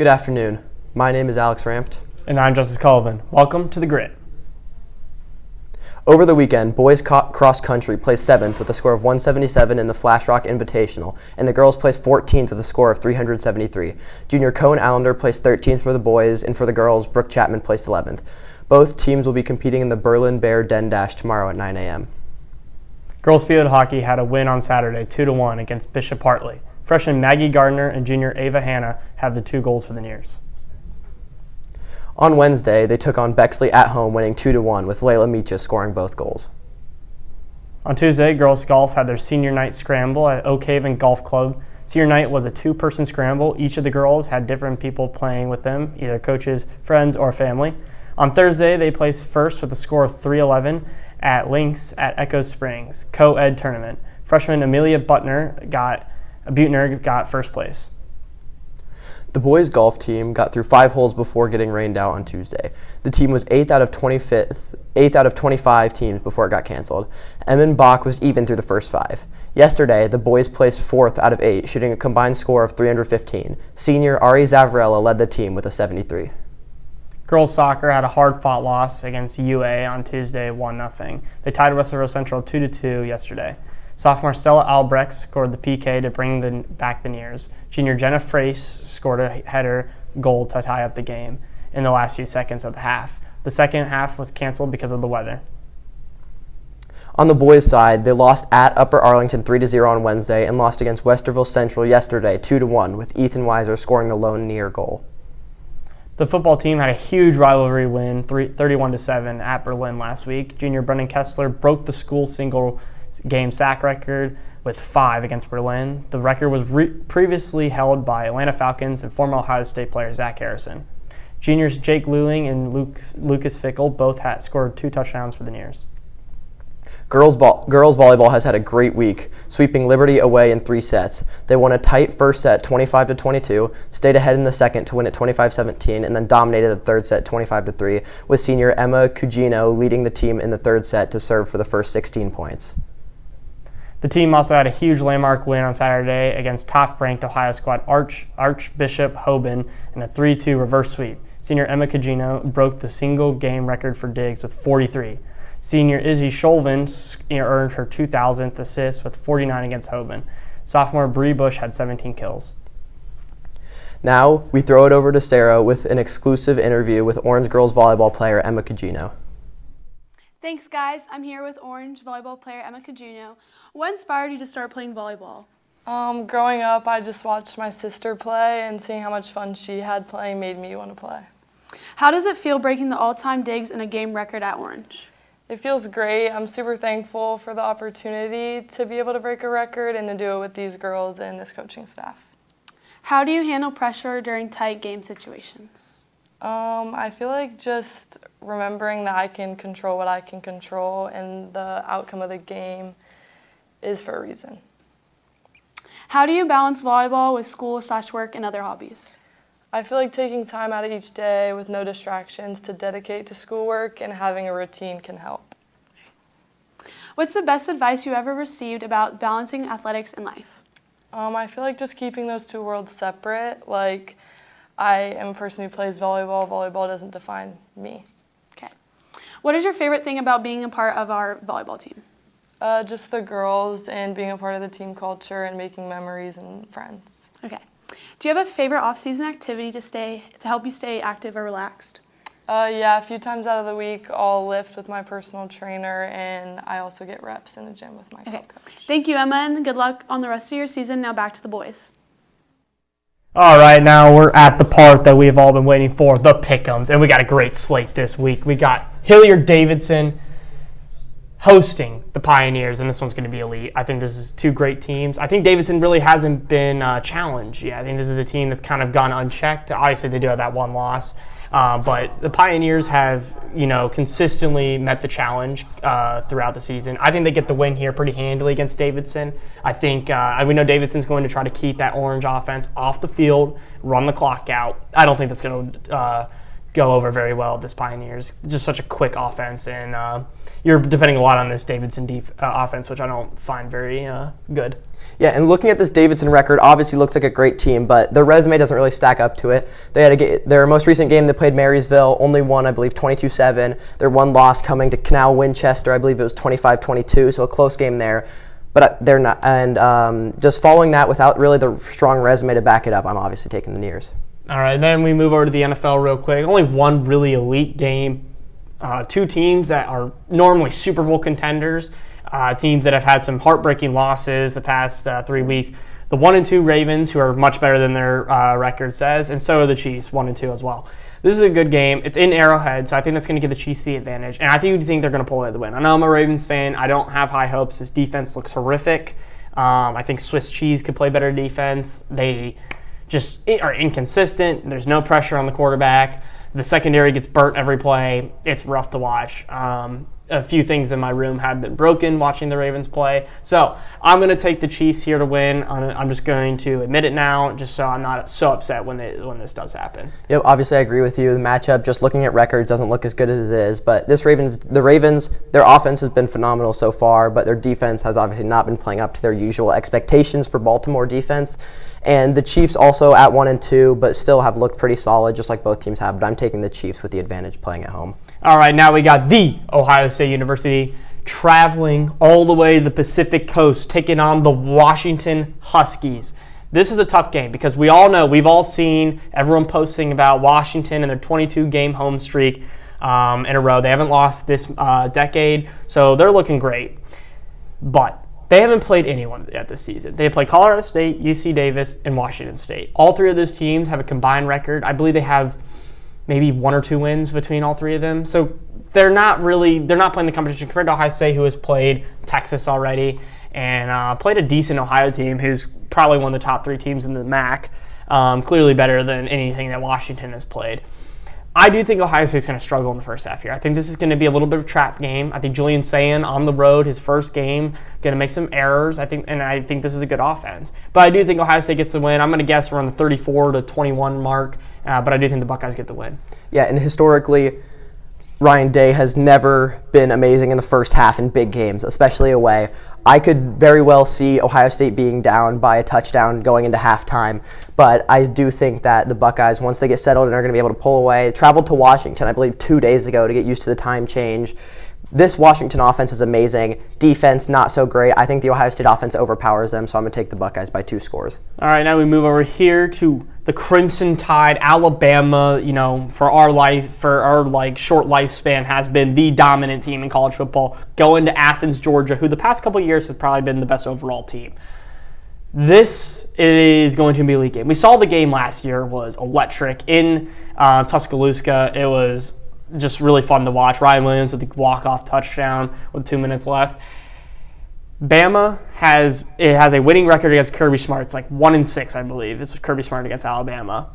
Good afternoon. My name is Alex Rampt. And I'm Justice Cullivan. Welcome to The Grit. Over the weekend, boys cross country placed 7th with a score of 177 in the Flash Rock Invitational, and the girls placed 14th with a score of 373. Junior Cohen Allender placed 13th for the boys, and for the girls, Brooke Chapman placed 11th. Both teams will be competing in the Berlin Bear Den Dash tomorrow at 9 a.m. Girls field hockey had a win on Saturday, 2-1 against Bishop Hartley. Freshman Maggie Gardner and junior Ava Hanna had the 2 goals for the Nears. On Wednesday, they took on Bexley at home, winning 2-1, with Layla Micha scoring both goals. On Tuesday, girls golf had their senior night scramble at Oak Haven Golf Club. Senior night was a 2-person scramble. Each of the girls had different people playing with them, either coaches, friends, or family. On Thursday, they placed first with a score of 311 at Lynx at Echo Springs co-ed tournament. Freshman Amelia Buettner got first place. The boys' golf team got through 5 holes before getting rained out on Tuesday. The team was 8th out of 25 teams before it got canceled. Emin Bach was even through the first 5. Yesterday, the boys placed 4th out of 8, shooting a combined score of 315. Senior Ari Zavarella led the team with a 73. Girls soccer had a hard-fought loss against UA on Tuesday, 1-0. They tied Westerville Central 2-2 yesterday. Sophomore Stella Albrecht scored the PK to bring back the Nears. Junior Jenna Frace scored a header goal to tie up the game in the last few seconds of the half. The second half was canceled because of the weather. On the boys' side, they lost at Upper Arlington 3-0 on Wednesday and lost against Westerville Central yesterday 2-1, with Ethan Weiser scoring the lone Near goal. The football team had a huge rivalry win, 31-7 at Berlin last week. Junior Brennan Kessler broke the school single-game sack record with 5 against Berlin. The record was previously held by Atlanta Falcons and former Ohio State player Zach Harrison. Juniors Jake Luling and Lucas Fickle both scored 2 touchdowns for the Nears. Girls volleyball has had a great week, sweeping Liberty away in 3 sets. They won a tight first set 25-22, stayed ahead in the second to win at 25-17, and then dominated the third set 25-3, with senior Emma Cugino leading the team in the third set to serve for the first 16 points. The team also had a huge landmark win on Saturday against top-ranked Ohio squad Archbishop Hoban in a 3-2 reverse sweep. Senior Emma Cugino broke the single-game record for digs with 43. Senior Izzy Scholven earned her 2,000th assist with 49 against Hoban. Sophomore Bree Bush had 17 kills. Now, we throw it over to Sarah with an exclusive interview with Orange girls volleyball player Emma Cugino. Thanks, guys. I'm here with Orange volleyball player Emma Cugino. What inspired you to start playing volleyball? Growing up, I just watched my sister play, and seeing how much fun she had playing made me want to play. How does it feel breaking the all-time digs in a game record at Orange? It feels great. I'm super thankful for the opportunity to be able to break a record and to do it with these girls and this coaching staff. How do you handle pressure during tight game situations? I feel like just remembering that I can control what I can control, and the outcome of the game is for a reason. How do you balance volleyball with school/work and other hobbies? I feel like taking time out of each day with no distractions to dedicate to schoolwork and having a routine can help. What's the best advice you ever received about balancing athletics and life? I feel like just keeping those 2 worlds separate. Like, I am a person who plays volleyball. Volleyball doesn't define me. Okay. What is your favorite thing about being a part of our volleyball team? Just the girls and being a part of the team culture and making memories and friends. Okay. Do you have a favorite off-season activity to help you stay active or relaxed? Yeah, a few times out of the week I'll lift with my personal trainer, and I also get reps in the gym with my coach. Thank you, Emma, and good luck on the rest of your season. Now back to the boys. All right, now we're at the part that we've all been waiting for, the pick'ems, and we got a great slate this week. We got Hilliard-Davidson hosting the Pioneers, and this one's going to be elite. I think this is 2 great teams. I think Davidson really hasn't been challenged yet. I think this is a team that's kind of gone unchecked. Obviously, they do have that 1 loss, but the Pioneers have, consistently met the challenge throughout the season. I think they get the win here pretty handily against Davidson. I think we know Davidson's going to try to keep that Orange offense off the field, run the clock out. I don't think that's going to go over very well with this Pioneers. Just such a quick offense, and you're depending a lot on this Davidson offense, which I don't find very good. Yeah, and looking at this Davidson record, obviously looks like a great team, but their resume doesn't really stack up to it. They had their most recent game, they played Marysville, only won, I believe, 22-7. Their one loss coming to Canal Winchester, I believe it was 25-22, so a close game there. But they're not, and just following that without really the strong resume to back it up, I'm obviously taking the Nears. All right, then we move over to the NFL real quick. Only one really elite game. Two teams that are normally Super Bowl contenders, teams that have had some heartbreaking losses the past 3 weeks. The 1-2 Ravens, who are much better than their record says, and so are the Chiefs, 1-2 as well. This is a good game. It's in Arrowhead, so I think that's going to give the Chiefs the advantage. And I think they're going to pull away the win. I know I'm a Ravens fan. I don't have high hopes. This defense looks horrific. I think Swiss cheese could play better defense. They just are inconsistent. There's no pressure on the quarterback. The secondary gets burnt every play. It's rough to watch. A few things in my room have been broken watching the Ravens play. So I'm going to take the Chiefs here to win. I'm just going to admit it now, just so I'm not so upset when this does happen. Yep, obviously I agree with you. The matchup, just looking at records, doesn't look as good as it is. But the Ravens, their offense has been phenomenal so far, but their defense has obviously not been playing up to their usual expectations for Baltimore defense. And the Chiefs also at 1-2, but still have looked pretty solid, just like both teams have. But I'm taking the Chiefs with the advantage playing at home. All right, now we got the Ohio State University traveling all the way to the Pacific Coast, taking on the Washington Huskies. This is a tough game because we all know, we've all seen everyone posting about Washington and their 22-game home streak in a row. They haven't lost this decade, so they're looking great. But they haven't played anyone yet this season. They played Colorado State, UC Davis, and Washington State. All three of those teams have a combined record. I believe they have maybe 1 or 2 wins between all three of them. So they're not playing the competition compared to Ohio State, who has played Texas already and played a decent Ohio team who's probably one of the top 3 teams in the MAC, clearly better than anything that Washington has played. I do think Ohio State's going to struggle in the first half here. I think this is going to be a little bit of a trap game. I think Julian Sayin on the road, his first game, going to make some errors. I think this is a good offense. But I do think Ohio State gets the win. I'm going to guess around the 34-21 mark, but I do think the Buckeyes get the win. Yeah, and historically, Ryan Day has never been amazing in the first half in big games, especially away. I could very well see Ohio State being down by a touchdown going into halftime, but I do think that the Buckeyes, once they get settled and are going to be able to pull away, traveled to Washington, I believe, 2 days ago to get used to the time change. This Washington offense is amazing. Defense, not so great. I think the Ohio State offense overpowers them, so I'm going to take the Buckeyes by 2 scores. All right, now we move over here to the Crimson Tide. Alabama, for our short lifespan, has been the dominant team in college football, going to Athens, Georgia, who the past couple of years has probably been the best overall team. This is going to be a elite game. We saw the game last year was electric in Tuscaloosa. It was just really fun to watch. Ryan Williams with the walk-off touchdown with 2 minutes left. Bama has a winning record against Kirby Smart. It's like 1-6, I believe. This was Kirby Smart against Alabama.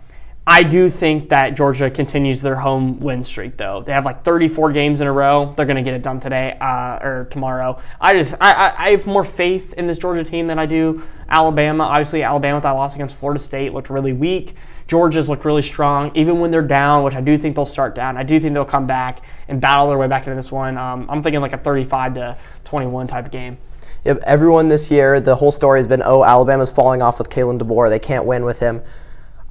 I do think that Georgia continues their home win streak, though. They have like 34 games in a row. They're going to get it done today or tomorrow. I have more faith in this Georgia team than I do Alabama. Obviously, Alabama with that loss against Florida State looked really weak. Georgia's looked really strong, even when they're down, which I do think they'll start down. I do think they'll come back and battle their way back into this one. I'm thinking like a 35-21 type of game. Yep, everyone this year, the whole story has been, Alabama's falling off with Kalen DeBoer. They can't win with him.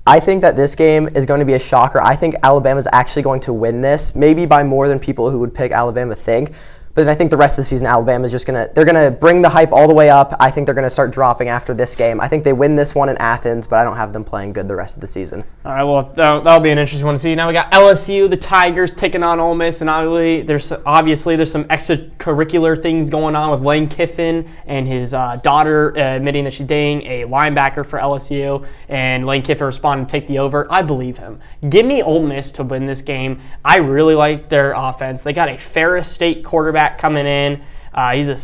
I think that this game is going to be a shocker. I think Alabama's actually going to win this, maybe by more than people who would pick Alabama think. But then I think the rest of the season, Alabama's just they're going to bring the hype all the way up. I think they're going to start dropping after this game. I think they win this one in Athens, but I don't have them playing good the rest of the season. All right, well, that'll be an interesting one to see. Now we got LSU, the Tigers, taking on Ole Miss, and obviously there's some extracurricular things going on with Lane Kiffin and his daughter admitting that she's dating a linebacker for LSU, and Lane Kiffin responded to take the over. I believe him. Give me Ole Miss to win this game. I really like their offense. They got a Ferris State quarterback coming in,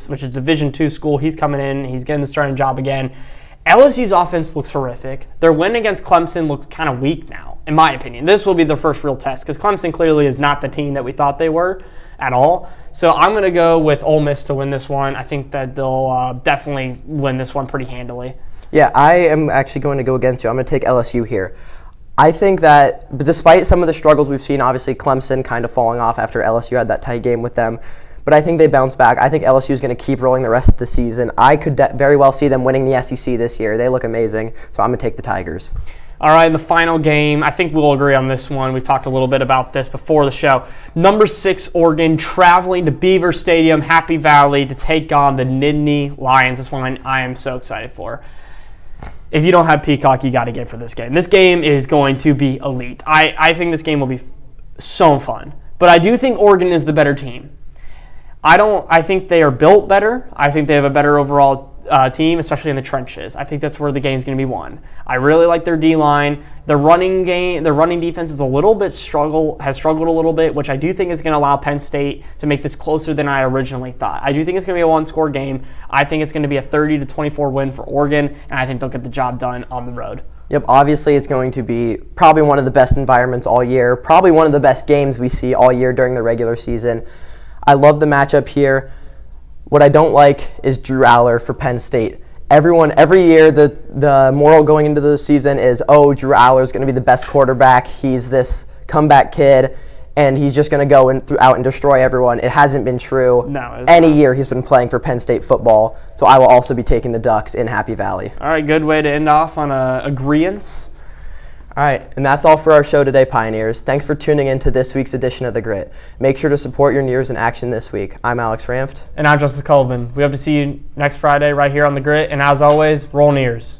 which is Division II school. He's coming in. He's getting the starting job again. LSU's offense looks horrific. Their win against Clemson looks kind of weak now, in my opinion. This will be their first real test because Clemson clearly is not the team that we thought they were at all. So I'm going to go with Ole Miss to win this one. I think that they'll definitely win this one pretty handily. Yeah, I am actually going to go against you. I'm going to take LSU here. I think that despite some of the struggles we've seen, obviously Clemson kind of falling off after LSU had that tight game with them, but I think they bounce back. I think LSU is going to keep rolling the rest of the season. I could very well see them winning the SEC this year. They look amazing, so I'm going to take the Tigers. All right, in the final game, I think we'll agree on this one. We've talked a little bit about this before the show. Number 6, Oregon, traveling to Beaver Stadium, Happy Valley, to take on the Nittany Lions. This one I am so excited for. If you don't have Peacock, you got to get for this game. This game is going to be elite. I think this game will be so fun. But I do think Oregon is the better team. I think they are built better. I think they have a better overall team, especially in the trenches. I think that's where the game's going to be won. I really like their D-line. Their running defense is has struggled a little bit, which I do think is going to allow Penn State to make this closer than I originally thought. I do think it's going to be a one-score game. I think it's going to be a 30-24 win for Oregon, and I think they'll get the job done on the road. Yep, obviously it's going to be probably one of the best environments all year, probably one of the best games we see all year during the regular season. I love the matchup here. What I don't like is Drew Aller for Penn State. Every year, the moral going into the season is, oh, Drew Aller is going to be the best quarterback. He's this comeback kid, and he's just going to go out and destroy everyone. It hasn't been true. No, any year he's been playing for Penn State football. So I will also be taking the Ducks in Happy Valley. All right, good way to end off on agreeance. All right, and that's all for our show today, Pioneers. Thanks for tuning in to this week's edition of The Grit. Make sure to support your Nears in action this week. I'm Alex Ramft. And I'm Justice Colvin. We hope to see you next Friday right here on The Grit. And as always, roll Nears.